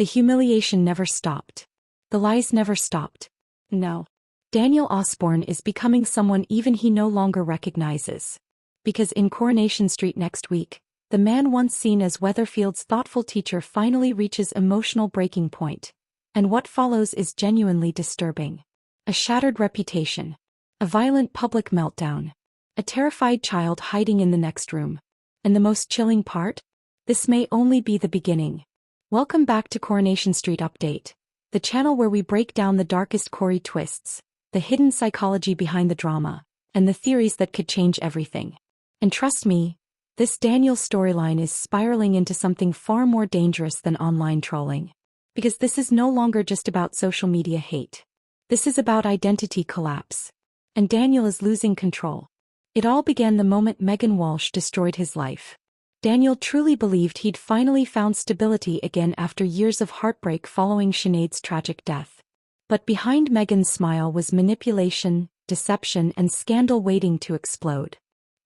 The humiliation never stopped. The lies never stopped. No. Daniel Osbourne is becoming someone even he no longer recognizes. Because in Coronation Street next week, the man once seen as Weatherfield's thoughtful teacher finally reaches emotional breaking point. And what follows is genuinely disturbing. A shattered reputation. A violent public meltdown. A terrified child hiding in the next room. And the most chilling part? This may only be the beginning. Welcome back to Coronation Street Update, the channel where we break down the darkest Corrie twists, the hidden psychology behind the drama, and the theories that could change everything. And trust me, this Daniel storyline is spiraling into something far more dangerous than online trolling. Because this is no longer just about social media hate. This is about identity collapse. And Daniel is losing control. It all began the moment Megan Walsh destroyed his life. Daniel truly believed he'd finally found stability again after years of heartbreak following Sinead's tragic death. But behind Megan's smile was manipulation, deception, and scandal waiting to explode.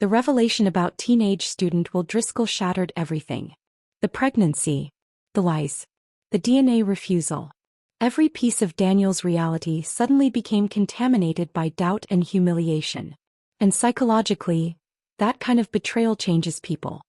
The revelation about teenage student Will Driscoll shattered everything. The pregnancy. The lies. The DNA refusal. Every piece of Daniel's reality suddenly became contaminated by doubt and humiliation. And psychologically, that kind of betrayal changes people.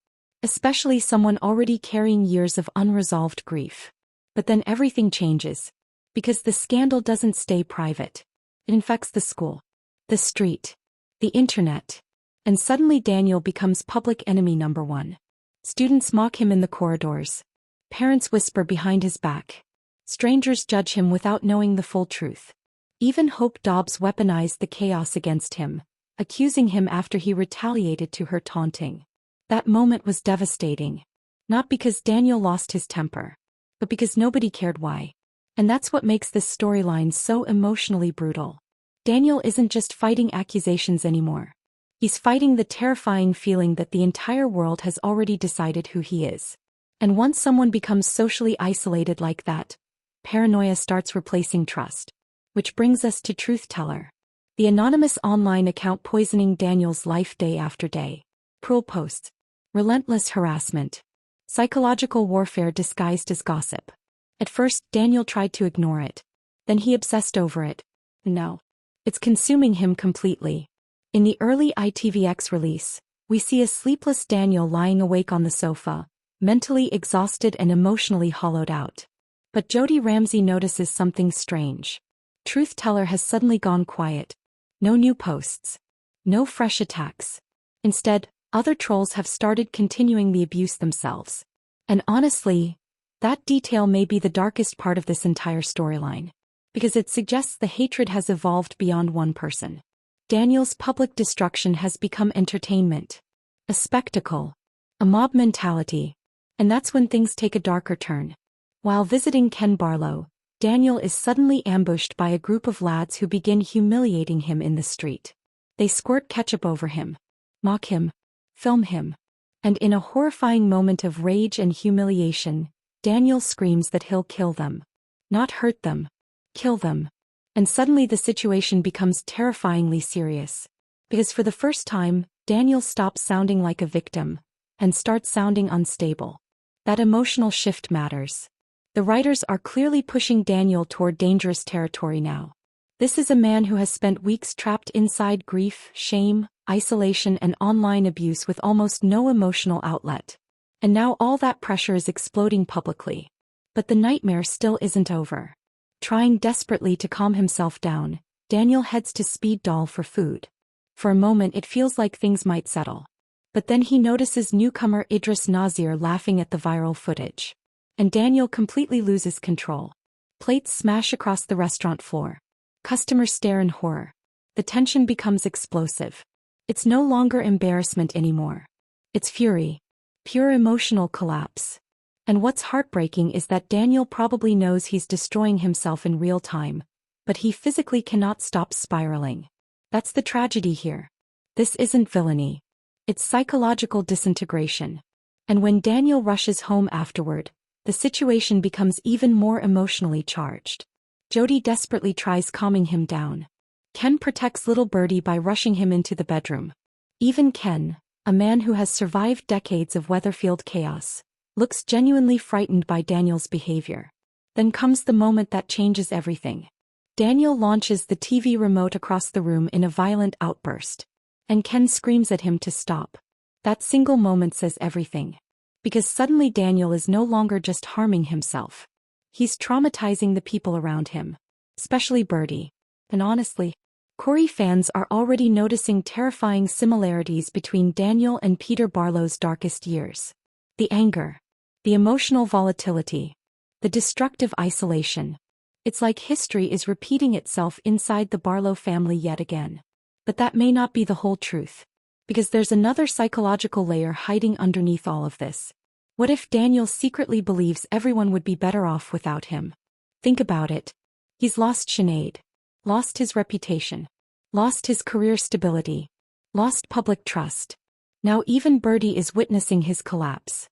Especially someone already carrying years of unresolved grief. But then everything changes. Because the scandal doesn't stay private. It infects the school, the street, the internet. And suddenly Daniel becomes public enemy number one. Students mock him in the corridors. Parents whisper behind his back. Strangers judge him without knowing the full truth. Even Hope Dobbs weaponized the chaos against him, accusing him after he retaliated to her taunting. That moment was devastating. Not because Daniel lost his temper, but because nobody cared why. And that's what makes this storyline so emotionally brutal. Daniel isn't just fighting accusations anymore. He's fighting the terrifying feeling that the entire world has already decided who he is. And once someone becomes socially isolated like that, paranoia starts replacing trust. Which brings us to Truth Teller. The anonymous online account poisoning Daniel's life day after day. Cruel posts. Relentless harassment. Psychological warfare disguised as gossip. At first, Daniel tried to ignore it. Then he obsessed over it. No. It's consuming him completely. In the early ITVX release, we see a sleepless Daniel lying awake on the sofa, mentally exhausted and emotionally hollowed out. But Jodie Ramsey notices something strange. Truth Teller has suddenly gone quiet. No new posts. No fresh attacks. Instead, other trolls have started continuing the abuse themselves. And honestly, that detail may be the darkest part of this entire storyline. Because it suggests the hatred has evolved beyond one person. Daniel's public destruction has become entertainment. A spectacle. A mob mentality. And that's when things take a darker turn. While visiting Ken Barlow, Daniel is suddenly ambushed by a group of lads who begin humiliating him in the street. They squirt ketchup over him. Mock him. Film him. And in a horrifying moment of rage and humiliation, Daniel screams that he'll kill them. Not hurt them. Kill them. And suddenly the situation becomes terrifyingly serious. Because for the first time, Daniel stops sounding like a victim, and starts sounding unstable. That emotional shift matters. The writers are clearly pushing Daniel toward dangerous territory now. This is a man who has spent weeks trapped inside grief, shame, isolation, and online abuse with almost no emotional outlet. And now all that pressure is exploding publicly. But the nightmare still isn't over. Trying desperately to calm himself down, Daniel heads to Speed Doll for food. For a moment it feels like things might settle. But then he notices newcomer Idris Nazir laughing at the viral footage. And Daniel completely loses control. Plates smash across the restaurant floor. Customers stare in horror. The tension becomes explosive. It's no longer embarrassment anymore. It's fury. Pure emotional collapse. And what's heartbreaking is that Daniel probably knows he's destroying himself in real time, but he physically cannot stop spiraling. That's the tragedy here. This isn't villainy. It's psychological disintegration. And when Daniel rushes home afterward, the situation becomes even more emotionally charged. Jodie desperately tries calming him down. Ken protects little Birdie by rushing him into the bedroom. Even Ken, a man who has survived decades of Weatherfield chaos, looks genuinely frightened by Daniel's behavior. Then comes the moment that changes everything. Daniel launches the TV remote across the room in a violent outburst. And Ken screams at him to stop. That single moment says everything. Because suddenly Daniel is no longer just harming himself. He's traumatizing the people around him. Especially Birdie. And honestly, Corrie fans are already noticing terrifying similarities between Daniel and Peter Barlow's darkest years. The anger. The emotional volatility. The destructive isolation. It's like history is repeating itself inside the Barlow family yet again. But that may not be the whole truth. Because there's another psychological layer hiding underneath all of this. What if Daniel secretly believes everyone would be better off without him? Think about it. He's lost Sinead. Lost his reputation. Lost his career stability. Lost public trust. Now even Birdie is witnessing his collapse.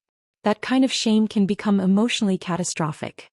That kind of shame can become emotionally catastrophic.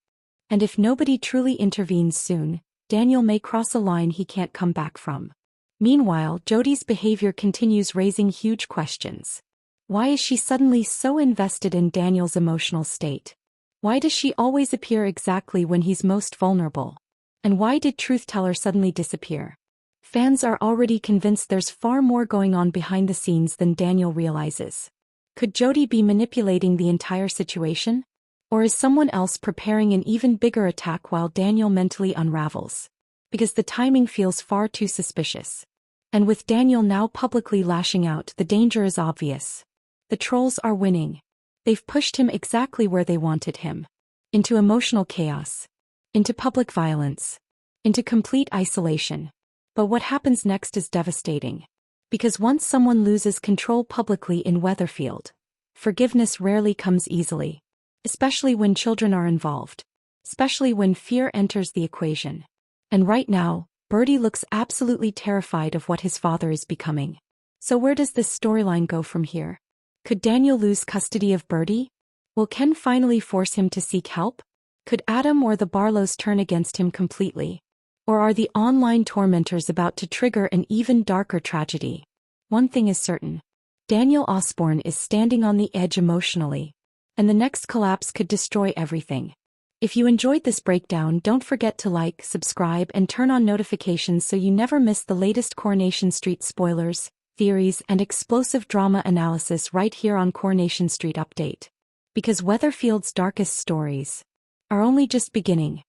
And if nobody truly intervenes soon, Daniel may cross a line he can't come back from. Meanwhile, Jodi's behavior continues raising huge questions. Why is she suddenly so invested in Daniel's emotional state? Why does she always appear exactly when he's most vulnerable? And why did Truth Teller suddenly disappear? Fans are already convinced there's far more going on behind the scenes than Daniel realizes. Could Jodi be manipulating the entire situation? Or is someone else preparing an even bigger attack while Daniel mentally unravels? Because the timing feels far too suspicious. And with Daniel now publicly lashing out, the danger is obvious. The trolls are winning. They've pushed him exactly where they wanted him. Into emotional chaos. Into public violence. Into complete isolation. But what happens next is devastating. Because once someone loses control publicly in Weatherfield, forgiveness rarely comes easily. Especially when children are involved. Especially when fear enters the equation. And right now, Birdie looks absolutely terrified of what his father is becoming. So where does this storyline go from here? Could Daniel lose custody of Birdie? Will Ken finally force him to seek help? Could Adam or the Barlows turn against him completely? Or are the online tormentors about to trigger an even darker tragedy? One thing is certain. Daniel Osbourne is standing on the edge emotionally. And the next collapse could destroy everything. If you enjoyed this breakdown, don't forget to like, subscribe, and turn on notifications so you never miss the latest Coronation Street spoilers, theories, and explosive drama analysis right here on Coronation Street Update. Because Weatherfield's darkest stories are only just beginning.